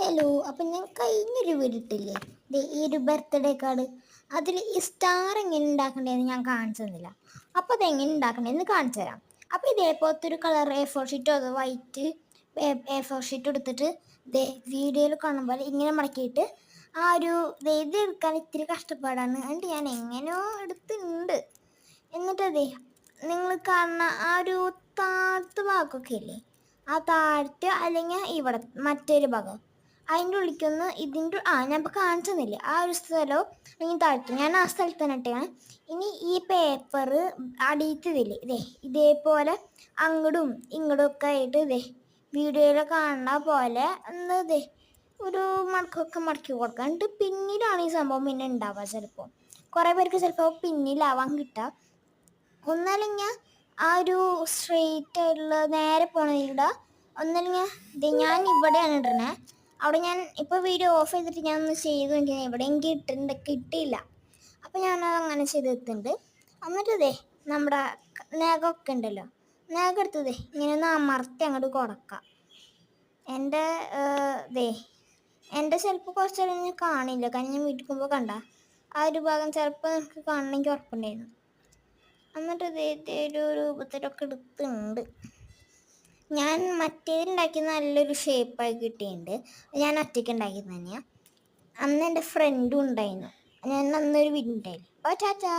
Hello, അപ്പം ഞാൻ കഴിഞ്ഞൊരു വീഡിയോ ദേ ഈ ഒരു ബർത്ത്ഡേ കാർഡ് അതിൽ ഈ സ്റ്റാർ എങ്ങനെ ഉണ്ടാക്കണ്ടേന്ന് ഞാൻ കാണിച്ചു തന്നില്ല. അപ്പോൾ അതെങ്ങനെ ഉണ്ടാക്കണ്ടേന്ന് കാണിച്ചു തരാം. അപ്പോൾ ഇതേപോലത്തെ ഒരു കളർ A4 ഷീറ്റോ അതോ വൈറ്റ് A4 ഷീറ്റ് എടുത്തിട്ട് ദേ വീഡിയോയിൽ കാണുമ്പോൾ ഇങ്ങനെ മടക്കിയിട്ട് ആ ഒരു ഇത് എടുക്കാൻ ഇത്തിരി കഷ്ടപ്പാടാണ്. എന്നിട്ട് ഞാൻ എങ്ങനെയോ എടുത്തിട്ടുണ്ട്. എന്നിട്ട് അതെ നിങ്ങൾ കാണുന്ന ആ ഒരു താഴത്തെ ഭാഗമൊക്കെ ഇല്ലേ, ആ താഴത്തെ അല്ലെങ്കിൽ ഇവിടെ മറ്റൊരു ഭാഗം അതിൻ്റെ ഉള്ളിക്കൊന്ന് ഇതിൻ്റെ ഞാൻ ഇപ്പോൾ കാണിച്ചു തന്നില്ലേ ആ ഒരു സ്ഥലവും അല്ലെങ്കിൽ താഴ്ത്തു ഞാൻ ആ സ്ഥലത്ത് തന്നെ ഇട്ടാണ്. ഇനി ഈ പേപ്പർ അടിയത്തിതില്ലേ ഇതേപോലെ അങ്ങോട്ടും ഇങ്ങോട്ടും ഒക്കെ ആയിട്ട് വീഡിയോയിൽ കാണുന്ന പോലെ ഒന്ന് ഒരു മടക്കൊക്കെ മടക്കി കൊടുക്കുക. എന്നിട്ട് പിന്നിലാണ് ഈ സംഭവം പിന്നെ ഉണ്ടാവുക. ചിലപ്പോൾ കുറേ പേർക്ക് ചിലപ്പോൾ പിന്നിലാവാൻ കിട്ടുക. ഒന്നല്ലെങ്കിൽ ആ ഒരു സ്ട്രെയിറ്റ് ആയിട്ടുള്ള നേരെ പോണതിലൂടെ ഒന്നല്ലെങ്കിൽ ഞാൻ ഇവിടെയാണ് ഇടണേ. അവിടെ ഞാൻ ഇപ്പോൾ വീഡിയോ ഓഫ് ചെയ്തിട്ട് ഞാൻ ഒന്ന് ചെയ്ത് നോക്കിയാൽ എവിടെയെങ്കിലും കിട്ടിയില്ല. അപ്പോൾ ഞാനത് അങ്ങനെ ചെയ്തെടുത്തിട്ടുണ്ട്. എന്നിട്ട് നമ്മുടെ നഖമൊക്കെ ഉണ്ടല്ലോ, നഖം എടുത്തത് ഇങ്ങനെ ഒന്ന് അമർത്തി അങ്ങോട്ട് കൊടുക്കാം. എൻ്റെ ചിലപ്പോൾ കുറച്ച് നേരം കാണില്ല, കാരണം ഞാൻ വീട്ടിൽ പോകുമ്പോൾ കണ്ട ആ ഒരു ഭാഗം ചിലപ്പോൾ എനിക്ക് കാണണമെങ്കിൽ ഉറപ്പുണ്ടായിരുന്നു. എന്നിട്ട് ഒരു രൂപത്തിലൊക്കെ എടുത്തിട്ടുണ്ട്. ഞാൻ മറ്റേതുണ്ടാക്കിയത് നല്ലൊരു ഷേപ്പായി കിട്ടിയിട്ടുണ്ട്. ഞാൻ ഒറ്റയ്ക്ക് ഉണ്ടാക്കിയത് തന്നെയാണ്. അന്ന് എൻ്റെ ഫ്രണ്ടും ഉണ്ടായിരുന്നു. ഞാൻ അന്നൊരു വീഡിയോ ഉണ്ടായില്ല. അപ്പോൾ ടാറ്റാ.